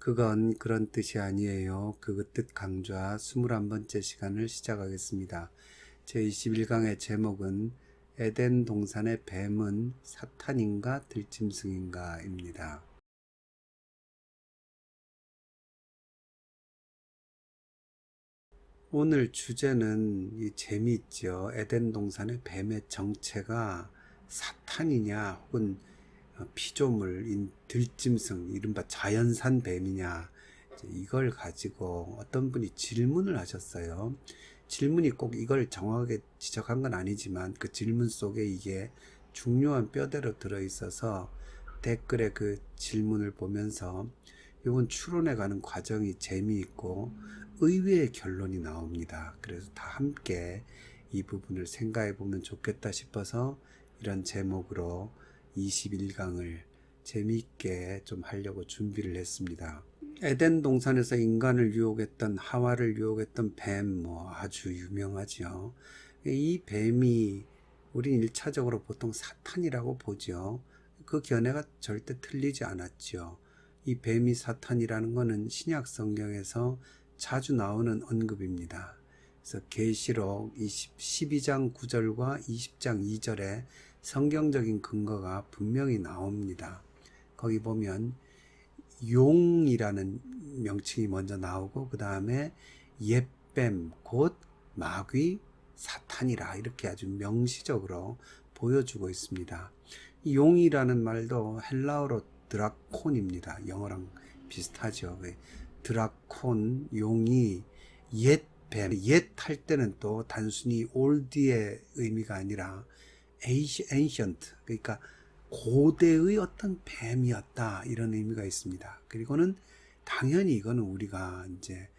그건 그런 뜻이 아니에요. 그 뜻 강좌 21번째 시간을 시작하겠습니다. 제21강의 제목은 에덴 동산의 뱀은 사탄인가 들짐승인가 입니다. 오늘 주제는 재미있죠. 에덴 동산의 뱀의 정체가 사탄이냐 혹은 피조물인 들짐승, 이른바 자연산 뱀이냐, 이걸 가지고 어떤 분이 질문을 하셨어요. 질문이 꼭 이걸 정확하게 지적한 건 아니지만 그 질문 속에 이게 중요한 뼈대로 들어있어서 댓글에 그 질문을 보면서 이건 추론해가는 과정이 재미있고 의외의 결론이 나옵니다. 그래서 다 함께 이 부분을 생각해 보면 좋겠다 싶어서 이런 제목으로 21강을 재미있게 좀 하려고 준비를 했습니다. 에덴 동산에서 인간을 유혹했던, 하와를 유혹했던 뱀, 아주 유명하죠. 이 뱀이 우린 1차적으로 보통 사탄이라고 보죠. 그 견해가 절대 틀리지 않았죠. 이 뱀이 사탄이라는 것은 신약 성경에서 자주 나오는 언급입니다. 그래서 계시록 12장 9절과 20장 2절에 성경적인 근거가 분명히 나옵니다. 거기 보면 용이라는 명칭이 먼저 나오고 그 다음에 옛뱀 곧 마귀 사탄이라 이렇게 아주 명시적으로 보여주고 있습니다. 이 용이라는 말도 헬라어로 드라콘입니다. 영어랑 비슷하죠. 드라콘, 용이 옛뱀, 옛 할 때는 또 단순히 올드의 의미가 아니라 ancient, 그러니까 고대의 어떤 뱀이었다, 이런 의미가 있습니다. 그리고는 당연히 이거는 우리가 이제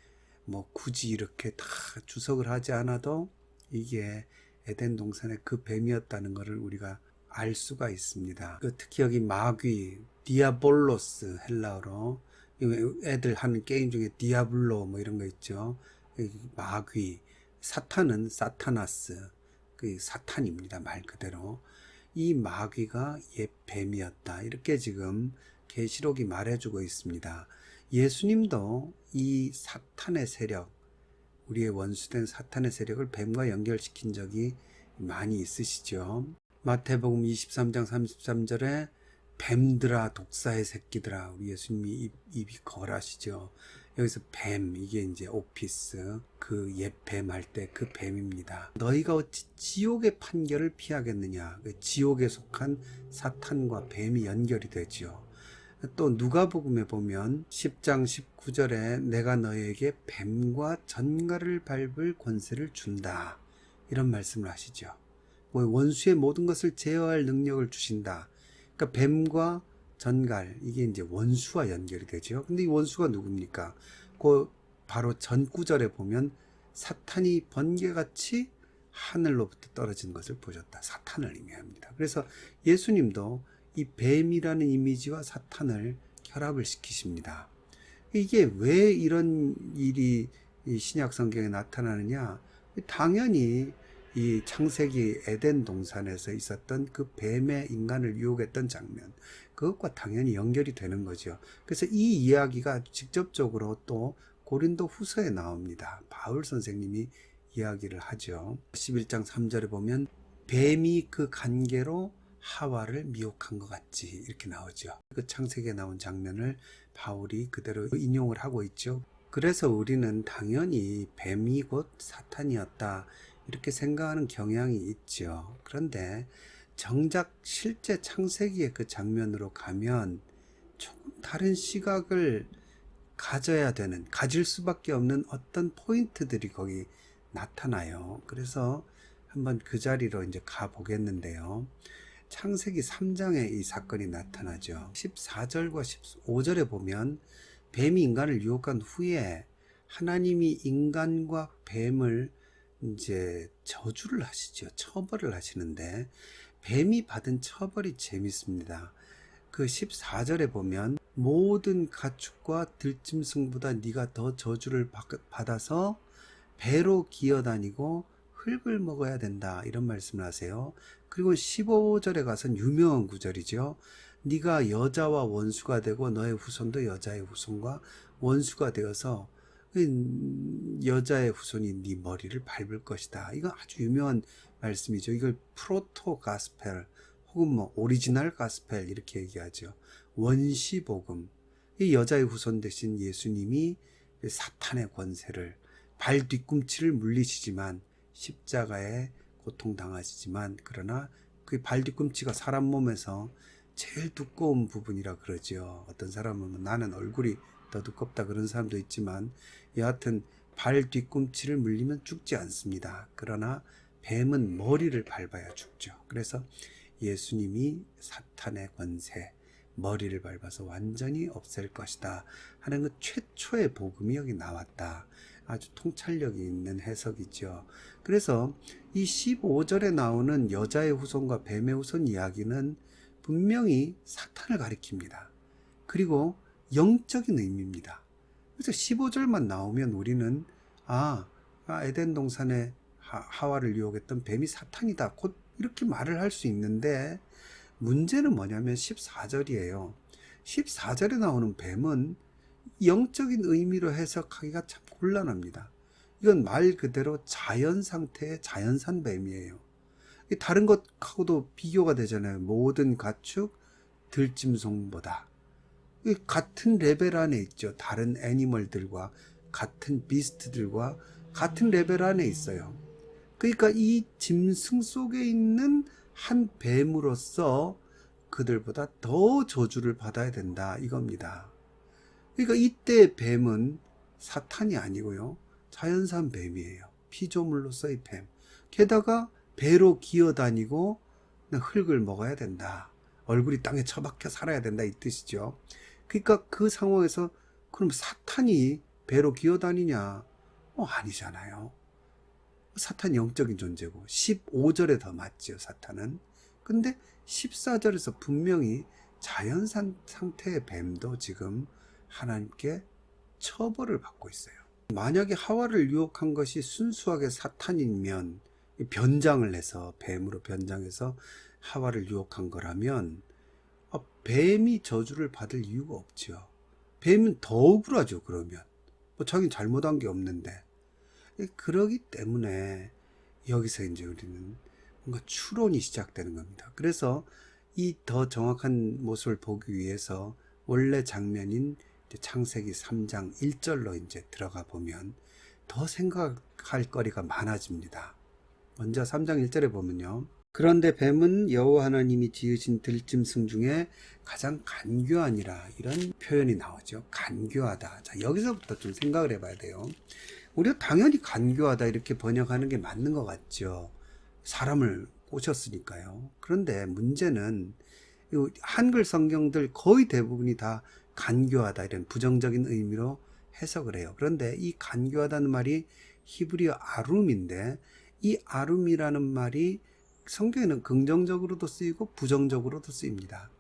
굳이 이렇게 다 주석을 하지 않아도 이게 에덴 동산의 그 뱀이었다는 것을 우리가 알 수가 있습니다. 특히 여기 마귀, 디아볼로스, 헬라어로 애들 하는 게임 중에 디아블로 이런 거 있죠. 마귀, 사탄은 사타나스, 그 사탄입니다. 말 그대로. 이 마귀가 옛 뱀이었다, 이렇게 지금 계시록이 말해주고 있습니다. 예수님도 이 사탄의 세력, 우리의 원수된 사탄의 세력을 뱀과 연결시킨 적이 많이 있으시죠. 마태복음 23장 33절에 뱀들아 독사의 새끼들아, 우리 예수님이 입이 거라시죠. 여기서 뱀, 이게 이제 오피스, 그 옛뱀 할 때 그 뱀입니다. 너희가 어찌 지옥의 판결을 피하겠느냐. 지옥에 속한 사탄과 뱀이 연결이 되죠. 또 누가복음에 보면 10장 19절에 내가 너희에게 뱀과 전갈을 밟을 권세를 준다, 이런 말씀을 하시죠. 원수의 모든 것을 제어할 능력을 주신다. 그러니까 뱀과 전갈, 이게 이제 원수와 연결이 되죠. 근데 이 원수가 누굽니까? 바로 전 구절에 보면 사탄이 번개같이 하늘로부터 떨어진 것을 보셨다, 사탄을 의미합니다. 그래서 예수님도 이 뱀이라는 이미지와 사탄을 결합을 시키십니다. 이게 왜 이런 일이 신약 성경에 나타나느냐? 당연히 이 창세기 에덴 동산에서 있었던 그 뱀의 인간을 유혹했던 장면, 그것과 당연히 연결이 되는 거죠. 그래서 이 이야기가 직접적으로 또 고린도 후서에 나옵니다. 바울 선생님이 이야기를 하죠. 11장 3절에 보면 뱀이 그 간계로 하와를 미혹한 것 같지, 이렇게 나오죠. 그 창세기에 나온 장면을 바울이 그대로 인용을 하고 있죠. 그래서 우리는 당연히 뱀이 곧 사탄이었다, 이렇게 생각하는 경향이 있죠. 그런데 정작 실제 창세기의 그 장면으로 가면 조금 다른 시각을 가질 수밖에 없는 어떤 포인트들이 거기 나타나요. 그래서 한번 그 자리로 이제 가보겠는데요. 창세기 3장에 이 사건이 나타나죠. 14절과 15절에 보면 뱀이 인간을 유혹한 후에 하나님이 인간과 뱀을 이제 저주를 하시죠. 처벌을 하시는데 뱀이 받은 처벌이 재밌습니다. 그 14절에 보면 모든 가축과 들짐승보다 네가 더 저주를 받아서 배로 기어다니고 흙을 먹어야 된다, 이런 말씀을 하세요. 그리고 15절에 가서는 유명한 구절이죠. 네가 여자와 원수가 되고 너의 후손도 여자의 후손과 원수가 되어서 여자의 후손이 네 머리를 밟을 것이다. 이건 아주 유명한 말씀이죠. 이걸 프로토 가스펠 혹은 뭐 오리지널 가스펠 이렇게 얘기하죠. 원시 복음. 이 여자의 후손 대신 예수님이 사탄의 권세를 발 뒤꿈치를 물리시지만 십자가에 고통당하시지만 그러나 그 발 뒤꿈치가 사람 몸에서 제일 두꺼운 부분이라 그러죠. 어떤 사람은 나는 얼굴이 더 두껍다 그런 사람도 있지만 여하튼 발 뒤꿈치를 물리면 죽지 않습니다. 그러나 뱀은 머리를 밟아야 죽죠. 그래서 예수님이 사탄의 권세, 머리를 밟아서 완전히 없앨 것이다 하는 그 최초의 복음이 여기 나왔다. 아주 통찰력이 있는 해석이죠. 그래서 이 15절에 나오는 여자의 후손과 뱀의 후손 이야기는 분명히 사탄을 가리킵니다. 그리고 영적인 의미입니다. 그래서 15절만 나오면 우리는 에덴 동산에 하와를 유혹했던 뱀이 사탄이다. 곧 이렇게 말을 할 수 있는데 문제는 뭐냐면 14절이에요. 14절에 나오는 뱀은 영적인 의미로 해석하기가 참 곤란합니다. 이건 말 그대로 자연 상태의 자연산 뱀이에요. 다른 것하고도 비교가 되잖아요. 모든 가축 들짐승보다 같은 레벨 안에 있죠. 다른 애니멀들과 같은 비스트들과 같은 레벨 안에 있어요. 그러니까 이 짐승 속에 있는 한 뱀으로서 그들보다 더 저주를 받아야 된다 이겁니다. 그러니까 이때 뱀은 사탄이 아니고요. 자연산 뱀이에요. 피조물로서의 뱀. 게다가 배로 기어다니고 흙을 먹어야 된다. 얼굴이 땅에 처박혀 살아야 된다 이 뜻이죠. 그러니까 그 상황에서 그럼 사탄이 배로 기어다니냐? 아니잖아요. 사탄이 영적인 존재고 15절에 더 맞죠. 사탄은. 근데 14절에서 분명히 자연산 상태의 뱀도 지금 하나님께 처벌을 받고 있어요. 만약에 하와를 유혹한 것이 순수하게 사탄이면 변장을 해서 뱀으로 변장해서 하와를 유혹한 거라면 뱀이 저주를 받을 이유가 없죠. 뱀은 더 억울하죠. 그러면 자기는 잘못한 게 없는데. 그러기 때문에 여기서 이제 우리는 뭔가 추론이 시작되는 겁니다. 그래서 이 더 정확한 모습을 보기 위해서 원래 장면인 창세기 3장 1절로 이제 들어가 보면 더 생각할 거리가 많아집니다. 먼저 3장 1절에 보면요. 그런데 뱀은 여호와 하나님이 지으신 들짐승 중에 가장 간교하니라 이런 표현이 나오죠. 간교하다. 자, 여기서부터 좀 생각을 해봐야 돼요. 우리가 당연히 간교하다 이렇게 번역하는 게 맞는 것 같죠. 사람을 꼬셨으니까요. 그런데 문제는 한글 성경들 거의 대부분이 다 간교하다 이런 부정적인 의미로 해석을 해요. 그런데 이 간교하다는 말이 히브리어 아룸인데 이 아룸이라는 말이 성경에는 긍정적으로도 쓰이고 부정적으로도 쓰입니다.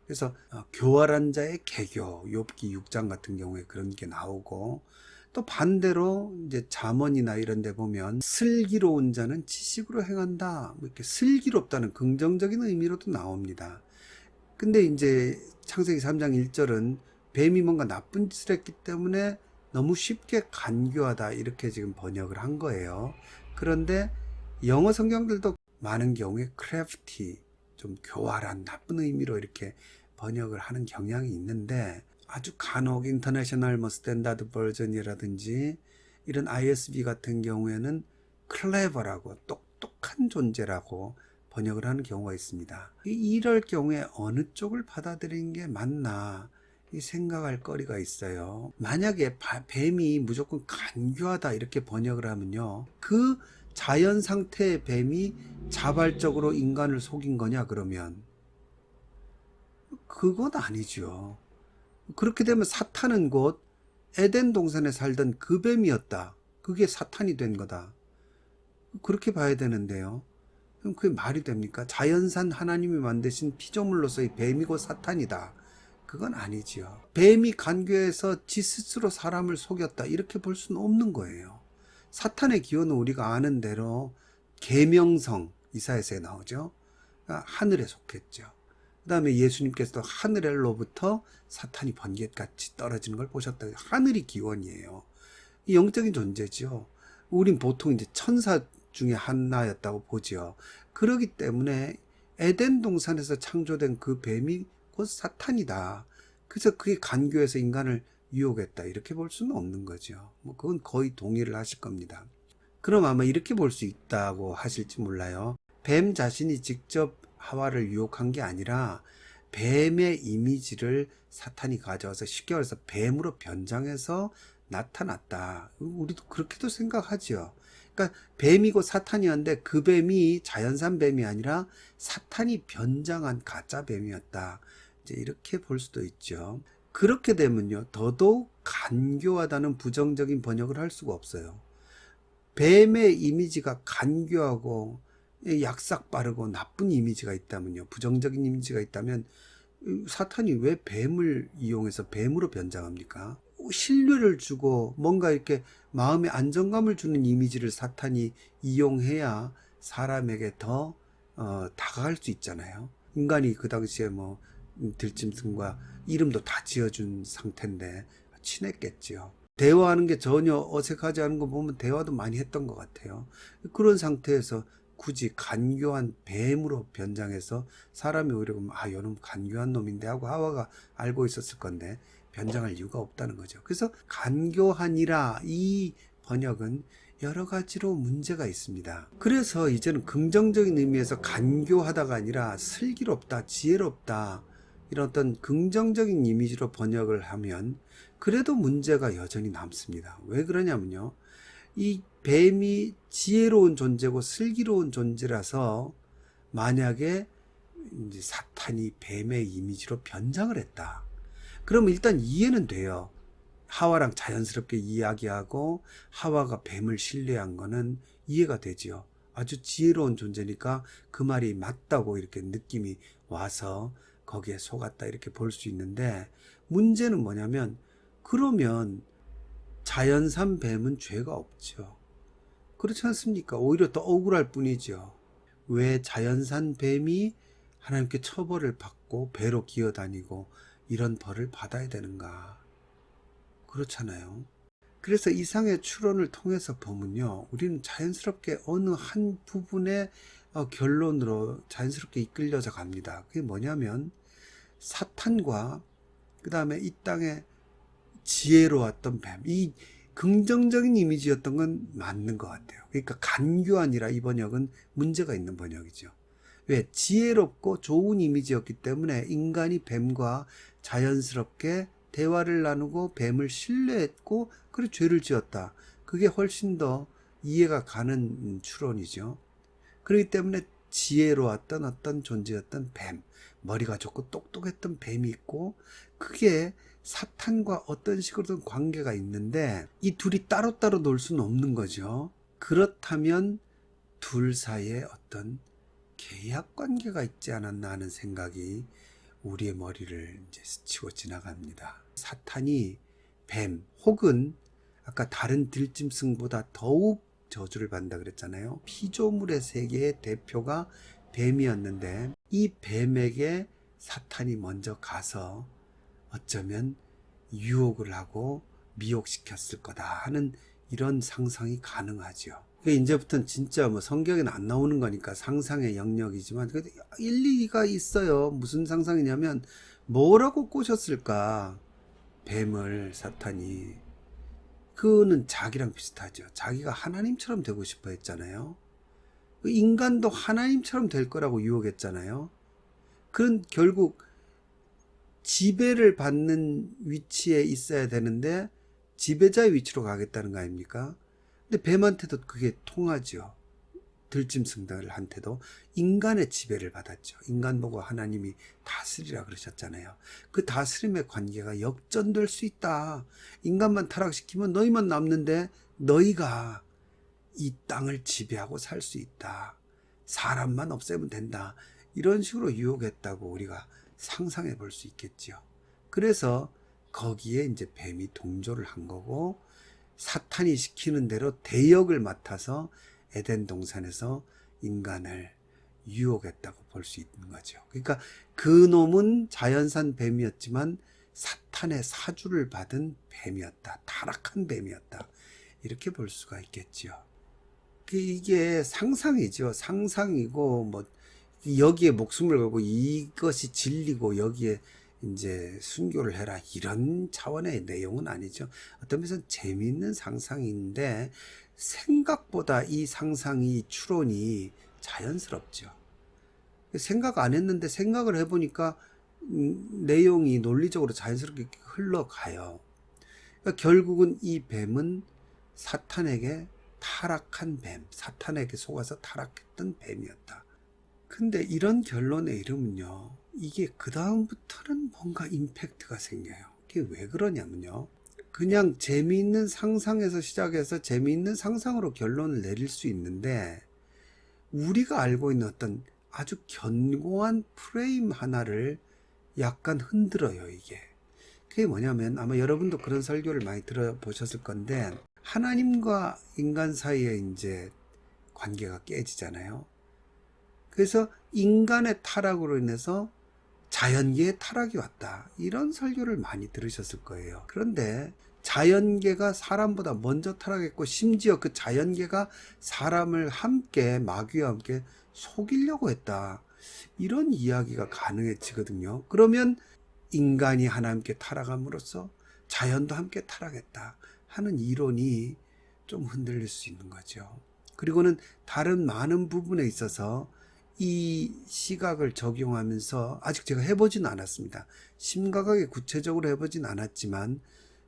그래서 교활한 자의 개교, 욥기 6장 같은 경우에 그런 게 나오고 또 반대로 이제 잠언이나 이런 데 보면 슬기로운 자는 지식으로 행한다. 이렇게 슬기롭다는 긍정적인 의미로도 나옵니다. 근데 이제 창세기 3장 1절은 뱀이 뭔가 나쁜 짓을 했기 때문에 너무 쉽게 간교하다 이렇게 지금 번역을 한 거예요. 그런데 영어 성경들도 많은 경우에 crafty, 좀 교활한 나쁜 의미로 이렇게 번역을 하는 경향이 있는데 아주 간혹 인터내셔널 스탠다드 버전이라든지 이런 ISB 같은 경우에는 clever라고 똑똑한 존재라고 번역을 하는 경우가 있습니다. 이럴 경우에 어느 쪽을 받아들이는 게 맞나 생각할 거리가 있어요. 만약에 뱀이 무조건 간교하다 이렇게 번역을 하면요. 그 자연 상태의 뱀이 자발적으로 인간을 속인 거냐 그러면 그건 아니죠. 그렇게 되면 사탄은 곧 에덴 동산에 살던 그 뱀이었다. 그게 사탄이 된 거다. 그렇게 봐야 되는데요. 그럼 그게 말이 됩니까? 자연산 하나님이 만드신 피조물로서의 뱀이고 사탄이다. 그건 아니지요. 뱀이 간교해서 지 스스로 사람을 속였다. 이렇게 볼 수는 없는 거예요. 사탄의 기호는 우리가 아는 대로 계명성 이사야서에 나오죠. 하늘에 속했죠. 그 다음에 예수님께서도 하늘로부터 사탄이 번개같이 떨어지는 걸 보셨다. 하늘이 기원이에요. 이 영적인 존재죠. 우린 보통 이제 천사 중에 하나였다고 보죠. 그러기 때문에 에덴 동산에서 창조된 그 뱀이 곧 사탄이다. 그래서 그게 간교해서 인간을 유혹했다. 이렇게 볼 수는 없는 거죠. 뭐 그건 거의 동의를 하실 겁니다. 그럼 아마 이렇게 볼 수 있다고 하실지 몰라요. 뱀 자신이 직접 하와를 유혹한 게 아니라 뱀의 이미지를 사탄이 가져와서 쉽게 말해서 뱀으로 변장해서 나타났다. 우리도 그렇게도 생각하죠. 그러니까 뱀이고 사탄이었는데 그 뱀이 자연산 뱀이 아니라 사탄이 변장한 가짜 뱀이었다. 이제 이렇게 볼 수도 있죠. 그렇게 되면요, 더더욱 간교하다는 부정적인 번역을 할 수가 없어요. 뱀의 이미지가 간교하고 약삭 빠르고 나쁜 이미지가 있다면요, 부정적인 이미지가 있다면 사탄이 왜 뱀을 이용해서 뱀으로 변장합니까? 신뢰를 주고 뭔가 이렇게 마음에 안정감을 주는 이미지를 사탄이 이용해야 사람에게 더 다가갈 수 있잖아요. 인간이 그 당시에 뭐 들짐승과 이름도 다 지어준 상태인데 친했겠지요. 대화하는 게 전혀 어색하지 않은 거 보면 대화도 많이 했던 것 같아요. 그런 상태에서 굳이 간교한 뱀으로 변장해서 사람이 오히려 보면 요놈 간교한 놈인데 하고 하와가 알고 있었을 건데 변장할 이유가 없다는 거죠. 그래서 간교하니라 이 번역은 여러 가지로 문제가 있습니다. 그래서 이제는 긍정적인 의미에서 간교하다가 아니라 슬기롭다, 지혜롭다 이런 어떤 긍정적인 이미지로 번역을 하면 그래도 문제가 여전히 남습니다. 왜 그러냐면요, 이 뱀이 지혜로운 존재고 슬기로운 존재라서 만약에 이제 사탄이 뱀의 이미지로 변장을 했다. 그러면 일단 이해는 돼요. 하와랑 자연스럽게 이야기하고 하와가 뱀을 신뢰한 거는 이해가 되지요. 아주 지혜로운 존재니까 그 말이 맞다고 이렇게 느낌이 와서 거기에 속았다 이렇게 볼 수 있는데, 문제는 뭐냐면 그러면 자연산 뱀은 죄가 없죠. 그렇지 않습니까? 오히려 더 억울할 뿐이죠. 왜 자연산 뱀이 하나님께 처벌을 받고 배로 기어다니고 이런 벌을 받아야 되는가? 그렇잖아요. 그래서 이상의 추론을 통해서 보면요, 우리는 자연스럽게 어느 한 부분의 결론으로 자연스럽게 이끌려져 갑니다. 그게 뭐냐면 사탄과 그 다음에 이 땅에 지혜로웠던 뱀, 이 긍정적인 이미지였던 건 맞는 것 같아요. 그러니까 간교하니라 이 번역은 문제가 있는 번역이죠. 왜? 지혜롭고 좋은 이미지였기 때문에 인간이 뱀과 자연스럽게 대화를 나누고 뱀을 신뢰했고 그리고 죄를 지었다. 그게 훨씬 더 이해가 가는 추론이죠. 그렇기 때문에 지혜로웠던 어떤 존재였던 뱀, 머리가 좋고 똑똑했던 뱀이 있고, 그게 사탄과 어떤 식으로든 관계가 있는데 이 둘이 따로따로 놀 수는 없는 거죠. 그렇다면 둘 사이에 어떤 계약 관계가 있지 않았나 하는 생각이 우리의 머리를 이제 스치고 지나갑니다. 사탄이 뱀 혹은 아까 다른 들짐승보다 더욱 저주를 받는다 그랬잖아요. 피조물의 세계의 대표가 뱀이었는데 이 뱀에게 사탄이 먼저 가서 어쩌면 유혹을 하고 미혹시켰을 거다 하는 이런 상상이 가능하죠. 이제부터는 진짜 뭐 성경에는 안 나오는 거니까 상상의 영역이지만 일리가 있어요. 무슨 상상이냐면 뭐라고 꼬셨을까? 뱀을 사탄이. 그거는 자기랑 비슷하죠. 자기가 하나님처럼 되고 싶어 했잖아요. 인간도 하나님처럼 될 거라고 유혹했잖아요. 그런 결국 지배를 받는 위치에 있어야 되는데 지배자의 위치로 가겠다는 거 아닙니까? 근데 뱀한테도 그게 통하죠. 들짐승들한테도 인간의 지배를 받았죠. 인간 보고 하나님이 다스리라 그러셨잖아요. 그 다스림의 관계가 역전될 수 있다. 인간만 타락시키면 너희만 남는데 너희가 이 땅을 지배하고 살 수 있다. 사람만 없애면 된다. 이런 식으로 유혹했다고 우리가 상상해 볼 수 있겠죠. 그래서 거기에 이제 뱀이 동조를 한 거고, 사탄이 시키는 대로 대역을 맡아서 에덴 동산에서 인간을 유혹했다고 볼 수 있는 거죠. 그러니까 그 놈은 자연산 뱀이었지만 사탄의 사주를 받은 뱀이었다. 타락한 뱀이었다. 이렇게 볼 수가 있겠지요. 이게 상상이죠. 상상이고 뭐 여기에 목숨을 걸고 이것이 진리고 여기에 이제 순교를 해라 이런 차원의 내용은 아니죠. 어떤 면에서는 재미있는 상상인데 생각보다 이 상상이 추론이 자연스럽죠. 생각 안 했는데 생각을 해보니까 내용이 논리적으로 자연스럽게 흘러가요. 그러니까 결국은 이 뱀은 사탄에게 타락한 뱀, 사탄에게 속아서 타락했던 뱀이었다. 근데 이런 결론에 이르면요, 이게 그 다음부터는 뭔가 임팩트가 생겨요. 이게 왜 그러냐면요, 그냥 재미있는 상상에서 시작해서 재미있는 상상으로 결론을 내릴 수 있는데 우리가 알고 있는 어떤 아주 견고한 프레임 하나를 약간 흔들어요. 이게 그게 뭐냐면 아마 여러분도 그런 설교를 많이 들어보셨을 건데 하나님과 인간 사이에 이제 관계가 깨지잖아요. 그래서 인간의 타락으로 인해서 자연계의 타락이 왔다. 이런 설교를 많이 들으셨을 거예요. 그런데 자연계가 사람보다 먼저 타락했고 심지어 그 자연계가 사람을 함께 마귀와 함께 속이려고 했다. 이런 이야기가 가능해지거든요. 그러면 인간이 하나님께 타락함으로써 자연도 함께 타락했다 하는 이론이 좀 흔들릴 수 있는 거죠. 그리고는 다른 많은 부분에 있어서 이 시각을 적용하면서 아직 제가 해보진 않았습니다. 심각하게 구체적으로 해보진 않았지만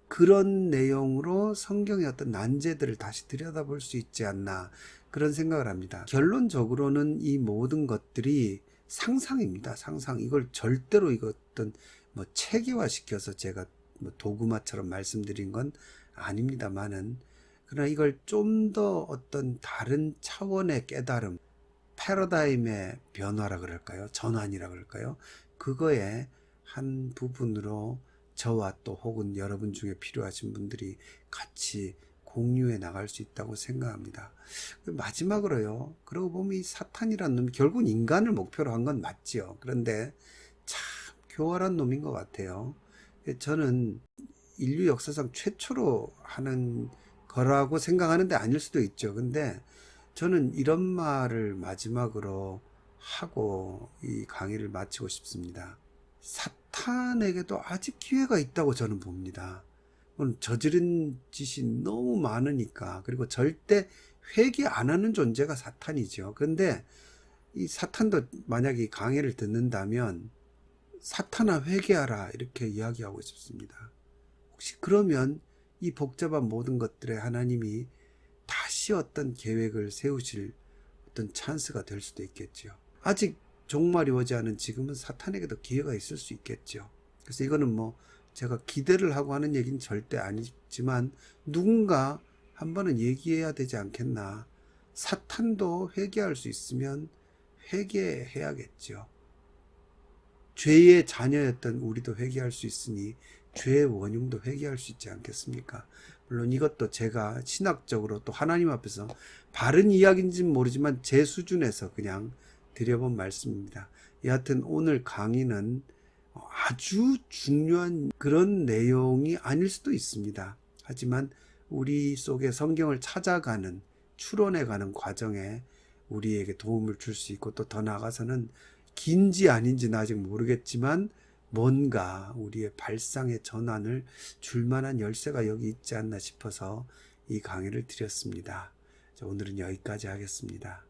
그런 내용으로 성경의 어떤 난제들을 다시 들여다볼 수 있지 않나 그런 생각을 합니다. 결론적으로는 이 모든 것들이 상상입니다. 상상. 이걸 절대로 이거 어떤 뭐 체계화시켜서 제가 뭐 도구마처럼 말씀드린 건 아닙니다만은 그러나 이걸 좀 더 어떤 다른 차원의 깨달음, 패러다임의 변화라 그럴까요? 전환이라 그럴까요? 그거의 한 부분으로 저와 또 혹은 여러분 중에 필요하신 분들이 같이 공유해 나갈 수 있다고 생각합니다. 마지막으로요. 그러고 보면 이 사탄이라는 놈이 결국은 인간을 목표로 한 건 맞지요. 그런데 참 교활한 놈인 것 같아요. 저는 인류 역사상 최초로 하는 거라고 생각하는데 아닐 수도 있죠. 근데 저는 이런 말을 마지막으로 하고 이 강의를 마치고 싶습니다. 사탄에게도 아직 기회가 있다고 저는 봅니다. 저지른 짓이 너무 많으니까. 그리고 절대 회개 안 하는 존재가 사탄이죠. 그런데 이 사탄도 만약에 이 강의를 듣는다면 사탄아 회개하라 이렇게 이야기하고 싶습니다. 혹시 그러면 이 복잡한 모든 것들에 하나님이 다시 어떤 계획을 세우실 어떤 찬스가 될 수도 있겠죠. 아직 종말이 오지 않은 지금은 사탄에게도 기회가 있을 수 있겠죠. 그래서 이거는 뭐 제가 기대를 하고 하는 얘기는 절대 아니지만 누군가 한 번은 얘기해야 되지 않겠나. 사탄도 회개할 수 있으면 회개해야겠죠. 죄의 자녀였던 우리도 회개할 수 있으니 죄의 원흉도 회개할 수 있지 않겠습니까? 물론 이것도 제가 신학적으로 또 하나님 앞에서 바른 이야기인지는 모르지만 제 수준에서 그냥 드려본 말씀입니다. 여하튼 오늘 강의는 아주 중요한 그런 내용이 아닐 수도 있습니다. 하지만 우리 속에 성경을 찾아가는 추론해가는 과정에 우리에게 도움을 줄 수 있고 또 더 나아가서는 긴지 아닌지는 아직 모르겠지만 뭔가 우리의 발상의 전환을 줄 만한 열쇠가 여기 있지 않나 싶어서 이 강의를 드렸습니다. 오늘은 여기까지 하겠습니다.